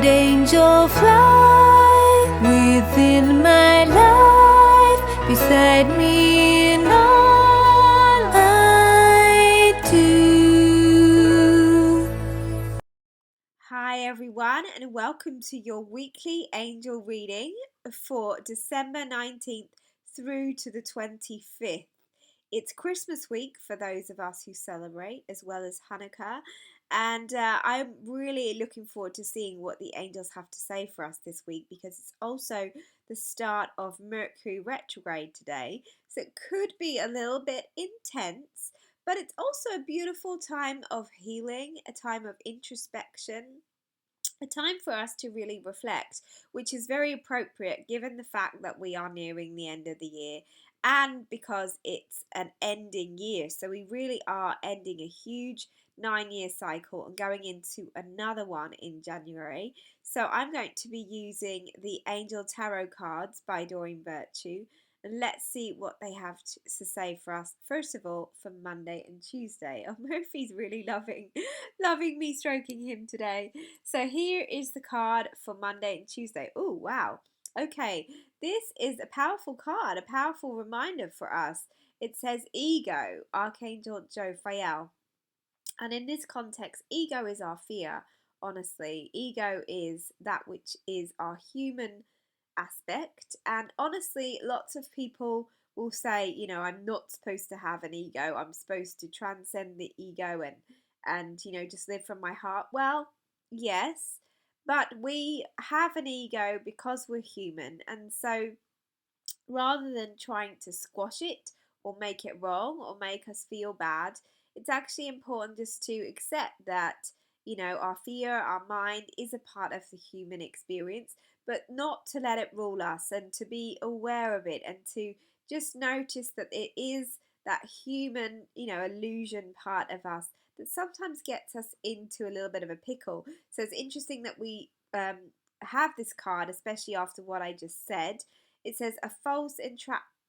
kind angel fly within my life, beside me in all I do. Hi everyone, and welcome to your weekly angel reading for December 19th through to the 25th. It's Christmas week for those of us who celebrate, as well as Hanukkah, and I'm really looking forward to seeing what the angels have to say for us this week, because it's also the start of Mercury retrograde today, so it could be a little bit intense, but it's also a beautiful time of healing, a time of introspection, a time for us to really reflect, which is very appropriate given the fact that we are nearing the end of the year and because it's an ending year. So we really are ending a huge 9 year cycle and going into another one in January. So I'm going to be using the Angel Tarot cards by Doreen Virtue. And let's see what they have to say for us. First of all, for Monday and Tuesday. Oh, Murphy's really loving me stroking him today. So here is the card for Monday and Tuesday. Oh, wow. Okay, this is a powerful card, a powerful reminder for us. It says ego, Archangel Jophiel. And in this context, ego is our fear, honestly. Ego is that which is our human aspect. And honestly, lots of people will say, I'm not supposed to have an ego. I'm supposed to transcend the ego and just live from my heart. Well, yes, but we have an ego because we're human. And so rather than trying to squash it or make it wrong or make us feel bad, it's actually important just to accept that, our fear, our mind is a part of the human experience, but not to let it rule us and to be aware of it and to just notice that it is that human, illusion part of us that sometimes gets us into a little bit of a pickle. So it's interesting that we have this card, especially after what I just said. It says a false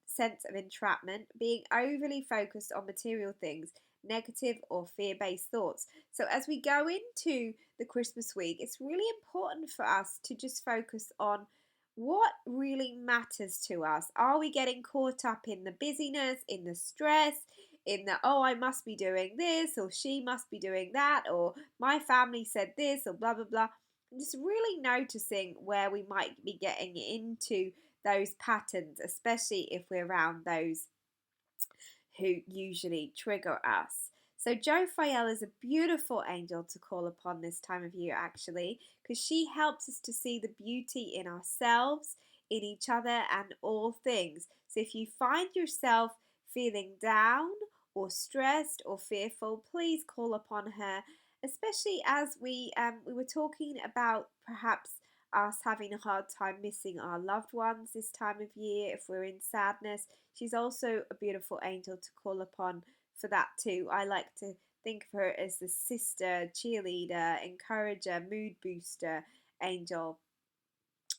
sense of entrapment, being overly focused on material things, negative or fear-based thoughts. So as we go into the Christmas week, it's really important for us to just focus on what really matters to us. Are we getting caught up in the busyness, in the stress, in the, oh, I must be doing this, or she must be doing that, or my family said this, or blah, blah, blah. And just really noticing where we might be getting into those patterns, especially if we're around those who usually trigger us. So Jophiel is a beautiful angel to call upon this time of year, actually, because she helps us to see the beauty in ourselves, in each other, and all things. So if you find yourself feeling down or stressed or fearful, please call upon her, especially as we were talking about perhaps us having a hard time missing our loved ones this time of year, if we're in sadness. She's also a beautiful angel to call upon for that too. I like to think of her as the sister, cheerleader, encourager, mood booster angel.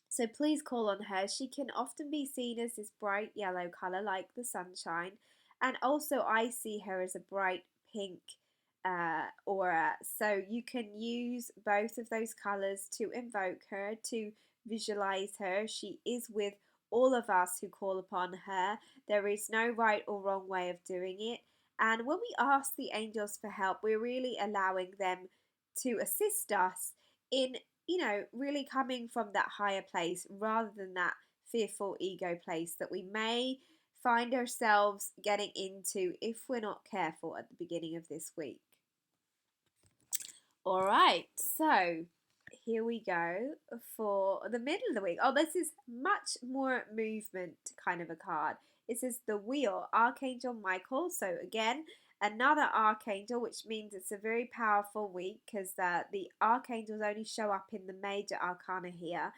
So please call on her. She can often be seen as this bright yellow colour like the sunshine, and also I see her as a bright pink aura. So you can use both of those colours to invoke her, to visualize her. She is with all of us who call upon her. There is no right or wrong way of doing it. And when we ask the angels for help, we're really allowing them to assist us in, really coming from that higher place rather than that fearful ego place that we may find ourselves getting into if we're not careful at the beginning of this week. All right, so here we go for the middle of the week. Oh, this is much more movement kind of a card. It says the Wheel, Archangel Michael. So again, another archangel, which means it's a very powerful week because the archangels only show up in the major arcana here.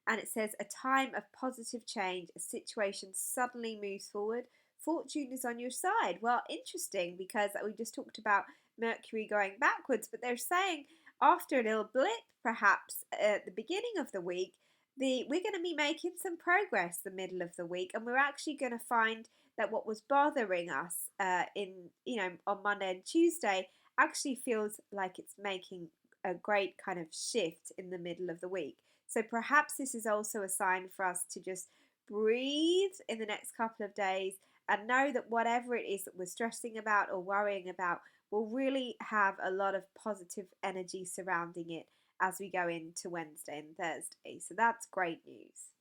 And it says a time of positive change, a situation suddenly moves forward. Fortune is on your side. Well, interesting, because we just talked about Mercury going backwards, but they're saying after a little blip, perhaps at the beginning of the week, we're going to be making some progress the middle of the week, and we're actually going to find that what was bothering us on Monday and Tuesday actually feels like it's making a great kind of shift in the middle of the week. So perhaps this is also a sign for us to just breathe in the next couple of days and know that whatever it is that we're stressing about or worrying about will really have a lot of positive energy surrounding it as we go into Wednesday and Thursday. So that's great news.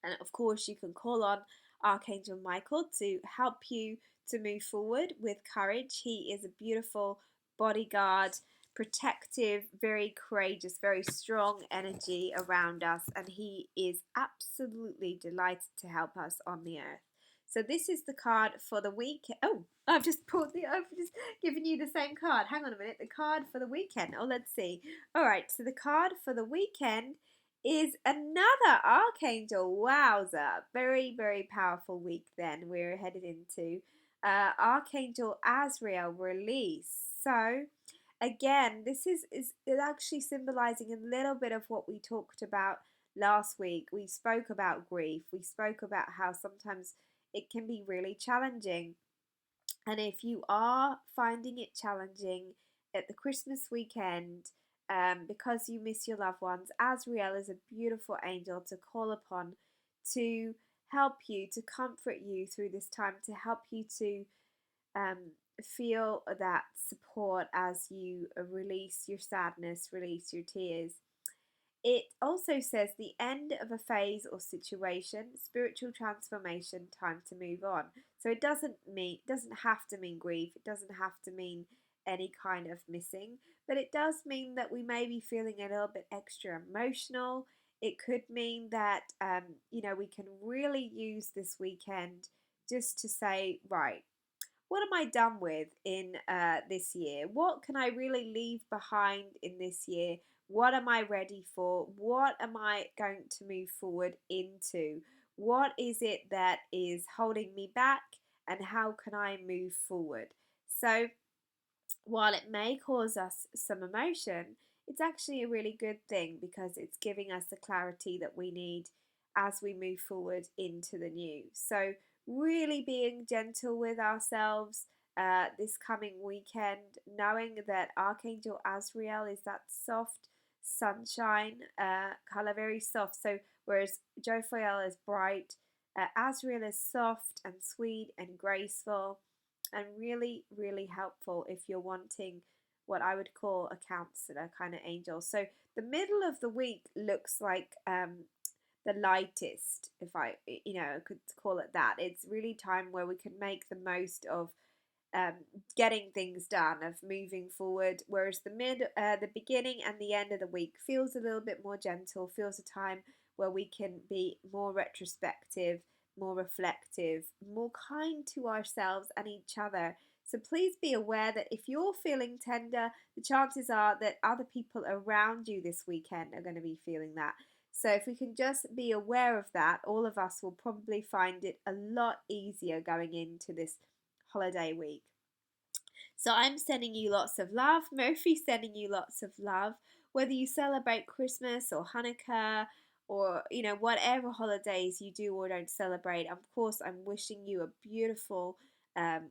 And of course, you can call on Archangel Michael to help you to move forward with courage. He is a beautiful bodyguard, protective, very courageous, very strong energy around us, and he is absolutely delighted to help us on the earth. So this is the card for the week. Oh, I've just given you the same card. Hang on a minute. The card for the weekend. Oh, let's see. All right. So the card for the weekend is another archangel. Wowza. Very, very powerful week then we're headed into. Archangel Azrael release. So again, this is actually symbolizing a little bit of what we talked about last week. We spoke about grief. We spoke about how sometimes it can be really challenging. And if you are finding it challenging at the Christmas weekend, because you miss your loved ones, Azrael is a beautiful angel to call upon to help you, to comfort you through this time, to help you to um, feel that support as you release your sadness, release your tears. It also says the end of a phase or situation, spiritual transformation, time to move on. So it doesn't have to mean grief, it doesn't have to mean any kind of missing, but it does mean that we may be feeling a little bit extra emotional. It could mean that we can really use this weekend just to say, right, what am I done with in this year? What can I really leave behind in this year? What am I ready for? What am I going to move forward into? What is it that is holding me back? And how can I move forward? So, while it may cause us some emotion, it's actually a really good thing because it's giving us the clarity that we need as we move forward into the new. So, really being gentle with ourselves this coming weekend, knowing that Archangel Azrael is that soft sunshine color, very soft. So, whereas Jophiel is bright, Azrael is soft and sweet and graceful and really, really helpful if you're wanting what I would call a counselor kind of angel. So the middle of the week looks like the lightest, if I could call it that. It's really time where we can make the most of um, getting things done, of moving forward. Whereas the beginning and the end of the week feels a little bit more gentle, feels a time where we can be more retrospective, more reflective, more kind to ourselves and each other. So please be aware that if you're feeling tender, the chances are that other people around you this weekend are going to be feeling that. So if we can just be aware of that, all of us will probably find it a lot easier going into this holiday week. So I'm sending you lots of love. Murphy's sending you lots of love. Whether you celebrate Christmas or Hanukkah or whatever holidays you do or don't celebrate, of course I'm wishing you a beautiful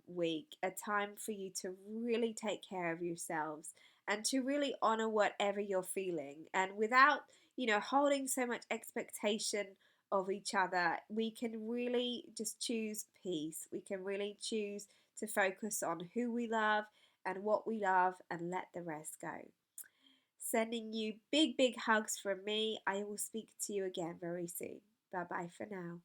week, a time for you to really take care of yourselves and to really honor whatever you're feeling, and without holding so much expectation of each other, we can really just choose peace. We can really choose to focus on who we love and what we love and let the rest go. Sending you big, big hugs from me. I will speak to you again very soon. Bye bye for now.